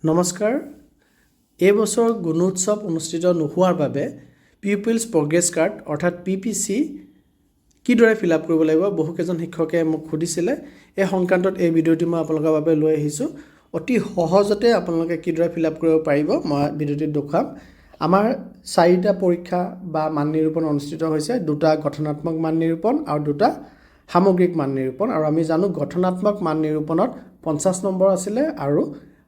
নমস্কাৰ এই বছৰ গুণোৎসৱ অনুষ্ঠিত নোহোৱাৰ বাবে পিপলছ প্ৰগ্ৰেছ কাৰ্ড অৰ্থাৎ পিপিসি কিদৰে ফিল আপ কৰিব লাগিব বহুকেইজন শিক্ষকে মোক সুধিছিলে এই সংক্ৰান্তত এই ভিডিঅ'টি মই আপোনালোকৰ বাবে লৈ আহিছোঁ অতি সহজতে আপোনালোকে কিদৰে ফিল আপ কৰিব পাৰিব মই ভিডিঅ'টিত দেখুৱাম আমাৰ চাৰিটা পৰীক্ষা বা মান নিৰূপণ অনুষ্ঠিত হৈছে দুটা গঠনাত্মক মান নিৰূপণ আৰু দুটা সামগ্ৰিক মান নিৰূপণ আৰু আমি জানো গঠনাত্মক মান নিৰূপণত 50 নম্বৰ আছিল আৰু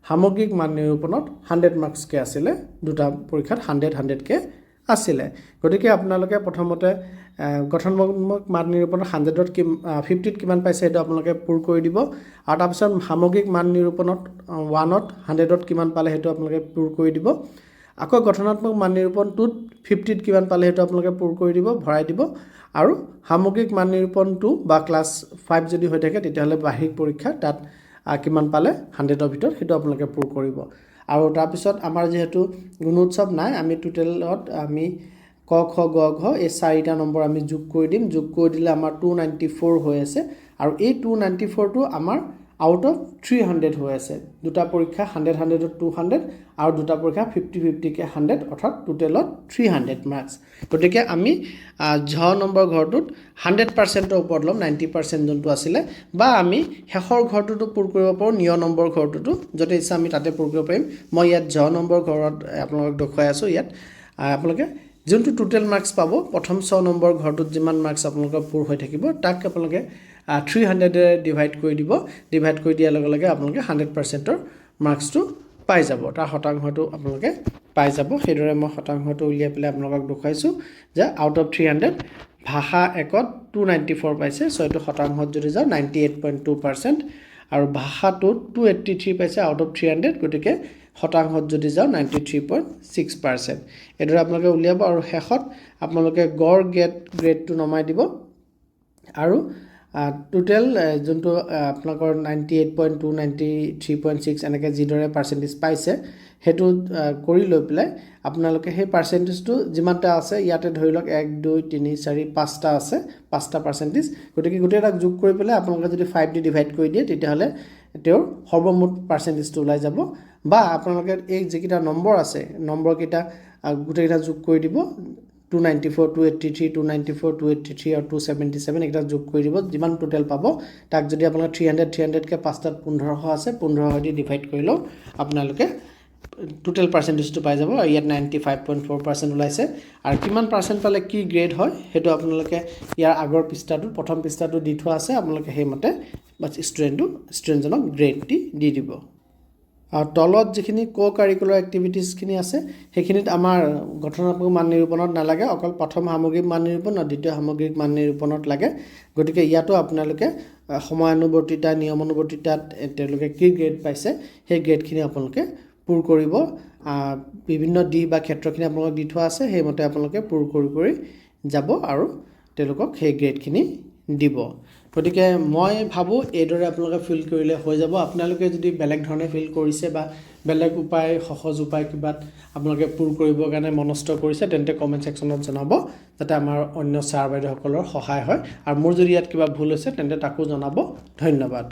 সামগ্ৰিক মান নিৰূপণত 100 মাৰ্কস কে আছিল দুটা পৰীক্ষাত 100 কে আছিল গতিকে আপোনালোকে প্ৰথমতে গঠনাত্মক মান নিৰূপণত 100ত 50ত কিমান পাইছে এটা আপোনালোকে পুৰ কৰি দিব আৰু তাৰ পিছত সামগ্ৰিক মান নিৰূপণত 1ত 100ত কিমান পালে হেতু আপোনালোকে পুৰ কৰি দিব আকৌ গঠনাত্মক মান নিৰূপণটোত 50ত কিমান পালে হেতু আপোনালোকে পুৰ কৰি দিব ভৰাই দিব আৰু সামগ্ৰিক মান নিৰূপণটো বা ক্লাস 5 যদি হৈ থাকে তেতিয়াহলে বাৰ্ষিক পৰীক্ষা তাত কিমান পালে 100ৰ ভিতৰত হেতু আপোনালোকে পুৰ কৰিব আৰু তাৰ পিছত আমাৰ যেহেতু গুণোৎসৱ নাই আমি টোটেলত আমি ক খ গ ঘ এই চাৰিটা নম্বৰ আমি যোগ কৰি দিম যোগ কৰি দিলে আমাৰ 294 হৈ আছে আৰু এই 294 টো আমাৰ আউট অফ 300 হৈ আছে দুটা পৰীক্ষা 100 ত 200 আৰু দুটা পৰীক্ষা 50 কে 100 অৰ্থাৎ টোটেলত 300 মাৰ্কস গতিকে আমি ঝ নম্বৰ ঘৰটোত 100% ৰ ওপৰত লম 90% যোনটো আছিল বা আমি শেষৰ ঘৰটোটো পুৰ কৰিব পাৰো নিয় নম্বৰ ঘৰটোটো যতে ইচ্ছা আমি তাতে পুৰ কৰিব পাৰিম মই ইয়াত ঝ নম্বৰ ঘৰত আপোনালোকক দেখুৱাই আছো ইয়াত আপোনালোকে যোনটো টোটেল মাৰ্কস পাব প্ৰথম 6 নম্বৰ ঘৰটোত যিমান মাৰ্কস আপোনালোকৰ পুৰ হৈ থাকিব তাক আপোনালোকে 300 ডিভাইড কৰি দিব ডিভাইড কৰি দিয়াৰ লগে লগে আপোনালোকে 100% ৰ মাৰ্কসটো পাই যাব তাৰ শতাংশটো আপোনালোকে পাই যাব সেইদৰে মই শতাংশটো উলিয়াই পেলাই আপোনালোকক দেখাইছো যে আউট অফ 300 ভাষা একত 294 পাইছে সো এটো শতাংশত যদি যাও 98.2% আৰু ভাষাটোত 283 পাইছে আউট অফ 300 গতিকে শতাংশত যদি যাও 93.6% এদৰে আপোনালোকে উলিয়াব আৰু শেষত আপোনালোকে গড় গ্ৰেডটো নমাই দিব আৰু টোটেল যোনটো আপোনালোকৰ 98.2 93.6 এনেকে জিদৰে পাৰ্সেন্টেজ পাইছে হেতু কৰি লৈ পেলাই আপোনালোকে সেই পাৰ্সেন্টেজটো যিমানটা আছে ইয়াতে ধৰি লওক 1 2 3 4 5টা আছে 5টা পাৰ্সেন্টেজ গতিকে গোটেইটা যোগ কৰি পেলাই আপোনালোকে যদি 5 দি ডিভাইড কৰি দিয়ে তেতিয়াহলে তেওঁৰ সৰ্বমুঠ পাৰ্সেন্টেজটো ওলাই যাব বা আপোনালোকে এই যেকিটা নম্বৰ আছে নম্বৰ কিটা গোটেইটা যোগ কৰি দিব 294 283 294 283 আৰু 277 এটা যোগ কৰি দিব যিমান টোটেল পাব তাক যদি আপোনালোকে 300 কে 5টাত 1500 আছে 1500 দি ডিভাইড কৰি লও আপোনালোকে টোটেল পাৰ্সেন্টেজটো পাই যাব আৰু ইয়াত 95.4% ওলাইছে আৰু কিমান পাৰ্সেন্ট পালে কি গ্ৰেড হয় হেতু আপোনালোকে ইয়াৰ আগৰ পৃষ্ঠাটো প্ৰথম পৃষ্ঠাটো দি থোৱা আছে আপোনালোকে হেমতে বাস ষ্টুডেন্টজনক গ্ৰেডটি দি দিব আৰু তলত যিখিনি কো কাৰিকুলাৰ এক্টিভিটিজ খিনি আছে হেখিনিত আমাৰ গঠনাত্মক মান নিৰূপণত নালাগে অকল প্ৰথম সামগ্ৰিক মান নিৰূপণ আৰু দ্বিতীয় সামগ্ৰিক মান নিৰূপণত লাগে গতিকে ইয়াতো আপোনালোকে সময়ানুবৰ্তিতা নিয়মানুবৰ্তিতাত তেওঁলোকে কি গ্ৰেড পাইছে সেই গ্ৰেডখিনি আপোনালোকে পুৰ কৰিব বিভিন্ন দি বা ক্ষেত্ৰখিনি আপোনালোক দি থোৱা আছে হেমতে আপোনালোকে পুৰ কৰি যাব আৰু তেওঁলোকক সেই গ্ৰেডখিনি দিব গতিকে মই ভাবো এদৰে আপোনালোকে ফিল কৰিলে হৈ যাব আপোনালোকে যদি বেলেগ ধৰণে ফিল কৰিছে বা বেলেগ উপায় সহজ উপায় কিবা আপোনালোকে পুৰ কৰিবৰ কাৰণে মনস্থ কৰিছে তেন্তে কমেন্ট সেকশনত জনাব যাতে আমাৰ অন্য ছাৰ বাইদেউসকলৰ সহায় হয় আৰু মোৰ যদি ইয়াত কিবা ভুল হৈছে তেন্তে তাকো জনাব ধন্যবাদ